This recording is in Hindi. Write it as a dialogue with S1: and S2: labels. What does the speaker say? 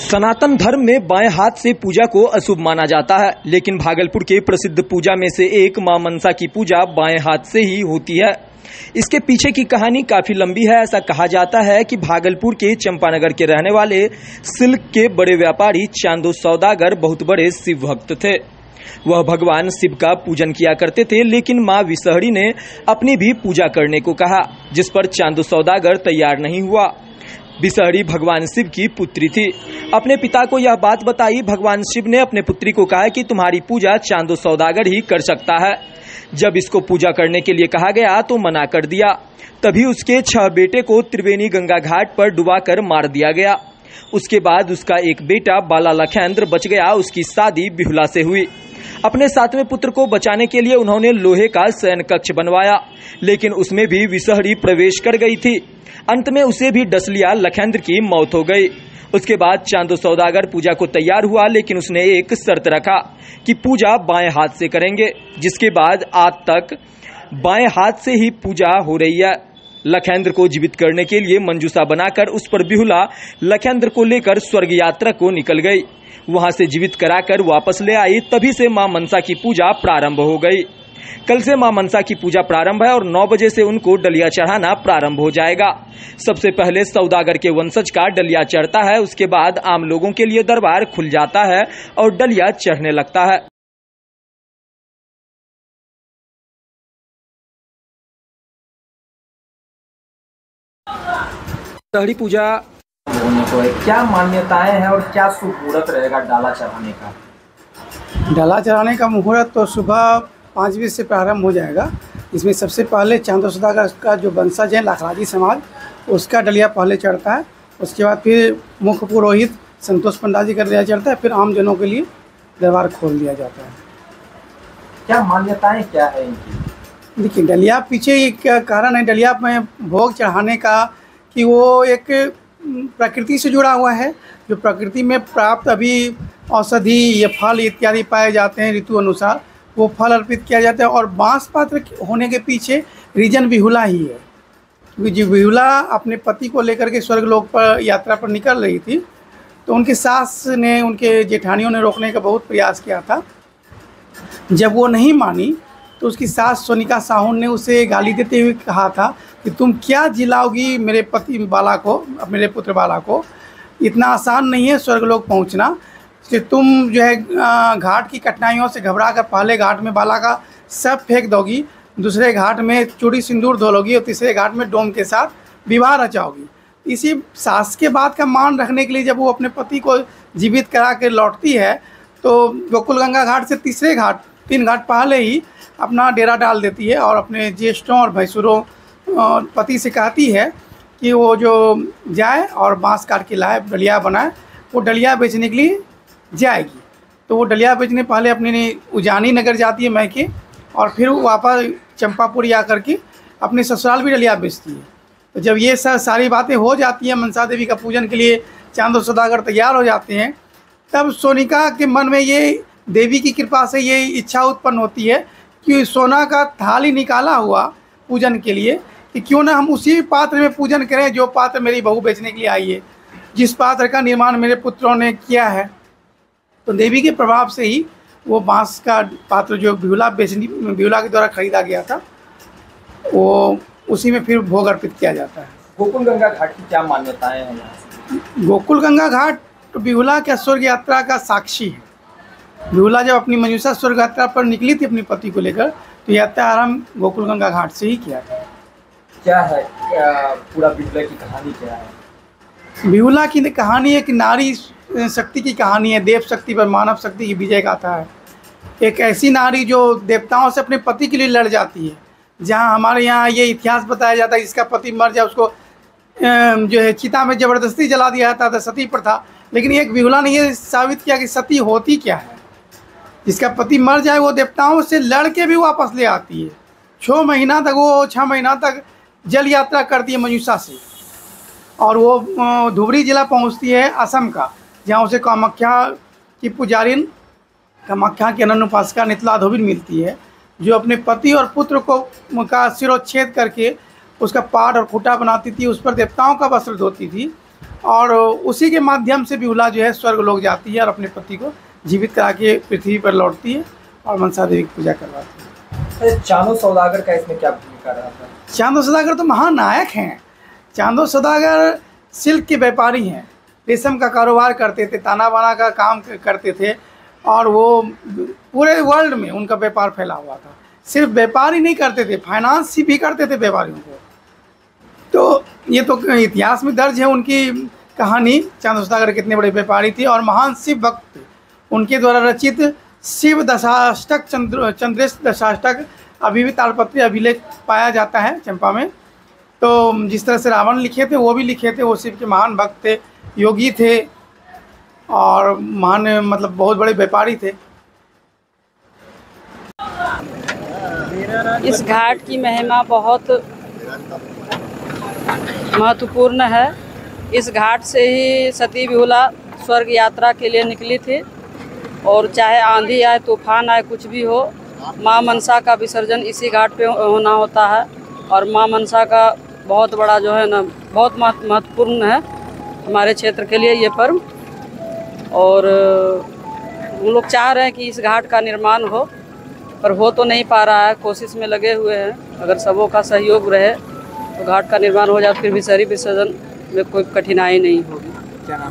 S1: सनातन धर्म में बाएं हाथ से पूजा को अशुभ माना जाता है, लेकिन भागलपुर के प्रसिद्ध पूजा में से एक मां मनसा की पूजा बाएं हाथ से ही होती है। इसके पीछे की कहानी काफी लंबी है। ऐसा कहा जाता है कि भागलपुर के चंपानगर के रहने वाले सिल्क के बड़े व्यापारी चांदो सौदागर बहुत बड़े शिव भक्त थे। वह भगवान शिव का पूजन किया करते थे, लेकिन मां विषहरी ने अपनी भी पूजा करने को कहा, जिस पर चांदो सौदागर तैयार नहीं हुआ। विषहरी भगवान शिव की पुत्री थी। अपने पिता को यह बात बताई। भगवान शिव ने अपने पुत्री को कहा कि तुम्हारी पूजा चांदो सौदागर ही कर सकता है। जब इसको पूजा करने के लिए कहा गया तो मना कर दिया। तभी उसके 6 बेटे को त्रिवेणी गंगा घाट पर डुबाकर मार दिया गया। उसके बाद उसका एक बेटा बाला लखेंद्र बच गया। उसकी शादी बिहुला से हुई। अपने 7वें पुत्र को बचाने के लिए उन्होंने लोहे का शयन कक्ष बनवाया, लेकिन उसमें भी विषहरी प्रवेश कर गई थी। अंत में उसे भी डस लिया। लखेंद्र की मौत हो गई। उसके बाद चांदो सौदागर पूजा को तैयार हुआ, लेकिन उसने एक शर्त रखा कि पूजा बाएं हाथ से करेंगे, जिसके बाद आज तक बाएं हाथ से ही पूजा हो रही है। लखेंद्र को जीवित करने के लिए मंजूषा बनाकर उस पर बिहुला लखेंद्र को लेकर स्वर्ग यात्रा को निकल गई। वहां से जीवित कराकर वापस ले आई। तभी से मां मनसा की पूजा प्रारंभ हो गई। कल से मां मनसा की पूजा प्रारंभ है और 9 बजे से उनको डलिया चढ़ाना प्रारंभ हो जाएगा। सबसे पहले सौदागर के वंशज का डलिया चढ़ता है। उसके बाद आम लोगों के लिए दरबार खुल जाता है और डलिया चढ़ने लगता है। तहरी पूजा
S2: होने को है, क्या मान्यताएं हैं और क्या शुभ मुहूर्त रहेगा डाला चढ़ाने का?
S3: डाला चढ़ाने का मुहूर्त तो सुबह 5 बजे से प्रारंभ हो जाएगा। इसमें सबसे पहले चांदो सौदागर का जो वंशज है लाखराजी समाज, उसका डलिया पहले चढ़ता है। उसके बाद फिर मुख्य पुरोहित संतोष पंडा जी का डलिया चढ़ता है। फिर आम जनों के लिए दरबार खोल दिया जाता है।
S2: क्या मान्यताएं क्या है इनकी?
S3: देखिए, डलिया पीछे एक कारण है डलिया में भोग चढ़ाने का कि वो एक प्रकृति से जुड़ा हुआ है। जो प्रकृति में प्राप्त अभी औषधि या फल इत्यादि पाए जाते हैं ऋतु अनुसार, वो फल अर्पित किया जाता है। और बांस पात्र होने के पीछे रीजन बिहुला ही है, क्योंकि जो बिहुला अपने पति को लेकर के स्वर्गलोक पर यात्रा पर निकल रही थी, तो उनकी सास ने, उनके जेठानियों ने रोकने का बहुत प्रयास किया था। जब वो नहीं मानी तो उसकी सास सोनिका साहू ने उसे गाली देते हुए कहा था कि तुम क्या जिलाओगी मेरे पति बाला को, मेरे पुत्र बाला को। इतना आसान नहीं है स्वर्गलोक पहुंचना कि तुम जो है घाट की कठिनाइयों से घबरा कर पहले घाट में बाला का सब फेंक दोगी, दूसरे घाट में चूड़ी सिंदूर धोलोगी और तीसरे घाट में डोम के साथ विवाह रचाओगी। इसी सास के बात का मान रखने के लिए जब वो अपने पति को जीवित करा के लौटती है, तो गोकुल गंगा घाट से 3 घाट पहले ही अपना डेरा डाल देती है और अपने ज्येष्ठों और भैंसुरों पति से कहती है कि वो जो जाए और बांस काट के लाए, डलिया बनाए। वो डलिया बेचने के लिए जाएगी। तो वो डलिया बेचने पहले अपने उजानी नगर जाती है मैके, और फिर वापस चंपापुरी आकर के अपने ससुराल भी डलिया बेचती है। तो जब ये सारी बातें हो जाती हैं, मनसा देवी का पूजन के लिए चांदो सौदागर तैयार हो जाते हैं, तब सोनिका के मन में ये देवी की कृपा से ये इच्छा उत्पन्न होती है कि सोना का थाली निकाला हुआ पूजन के लिए, कि क्यों ना हम उसी पात्र में पूजन करें जो पात्र मेरी बहू बेचने के लिए आई है, जिस पात्र का निर्माण मेरे पुत्रों ने किया है। तो देवी के प्रभाव से ही वो बांस का पात्र जो बिहुला के द्वारा खरीदा गया था, वो उसी में फिर भोग अर्पित किया जाता है।
S2: गोकुल गंगा घाट की क्या मान्यताएं हैं यहाँ?
S3: गोकुल गंगा घाट बिहुला के स्वर्ग यात्रा का साक्षी है। बिहुला जब अपनी मंजूषा स्वर्ग यात्रा पर निकली थी अपने पति को लेकर, तो यात्रा आरंभ गोकुल गंगा घाट से ही किया था।
S2: क्या है पूरा बिहुला की कहानी क्या है?
S3: बिहुला की कहानी एक नारी शक्ति की कहानी है। देव शक्ति पर मानव शक्ति की विजय गाथा है। एक ऐसी नारी जो देवताओं से अपने पति के लिए लड़ जाती है। जहाँ हमारे यहाँ ये इतिहास बताया जाता है, जिसका पति मर जाए उसको जो है चिता में ज़बरदस्ती जला दिया जाता था, सती प्रथा। लेकिन एक बिहुला ने ये साबित किया कि सती होती क्या है। जिसका पति मर जाए वो देवताओं से लड़ के भी वापस ले आती है। 6 महीना तक जल यात्रा करती है मंजूषा से, और वो धुबरी जिला पहुंचती है असम का, जहाँ उसे कामाख्या की पुजारिन, कामाख्या की अनन्य उपासिका नितला धोबिन मिलती है, जो अपने पति और पुत्र को का सिरोच्छेद करके उसका पाट और खूटा बनाती थी, उस पर देवताओं का वस्त्र धोती थी और उसी के माध्यम से बिहुला जो है स्वर्ग लोक जाती है और अपने पति को जीवित करा के पृथ्वी पर लौटती है और मनसा देवी की पूजा करवाती है।
S2: चांदो सौदागर का इसमें क्या भूमिका रहा था?
S3: चांदो सौदागर तो महानायक हैं। चांदो सौदागर सिल्क के व्यापारी हैं, रेशम का कारोबार करते थे, ताना बाना का काम करते थे और वो पूरे वर्ल्ड में उनका व्यापार फैला हुआ था। सिर्फ व्यापार ही नहीं करते थे, फाइनेंस भी करते थे व्यापारियों को। तो ये तो इतिहास में दर्ज है उनकी कहानी, चांदो सौदागर कितने बड़े व्यापारी थे और महान शिव भक्त थे। उनके द्वारा रचित शिव दशाष्टक चंद्रेश दशाष्टक अभी भी तालपत्री अभिलेख पाया जाता है चंपा में। तो जिस तरह से रावण लिखे थे वो भी लिखे थे। वो शिव के महान भक्त थे, योगी थे और महान मतलब बहुत बड़े व्यापारी थे।
S4: इस घाट की महिमा बहुत महत्वपूर्ण है। इस घाट से ही सती बिहुला स्वर्ग यात्रा के लिए निकली थी और चाहे आंधी आए, तूफान आए, कुछ भी हो, माँ मनसा का विसर्जन इसी घाट पे होना होता है। और माँ मनसा का बहुत बड़ा जो है ना, बहुत महत्वपूर्ण है हमारे क्षेत्र के लिए ये पर्व। और हम लोग चाह रहे हैं कि इस घाट का निर्माण हो, पर हो तो नहीं पा रहा है, कोशिश में लगे हुए हैं। अगर सबों का सहयोग रहे तो घाट का निर्माण हो जाए, फिर भी शरीर विसर्जन में कोई कठिनाई नहीं होगी।
S2: क्या नाम?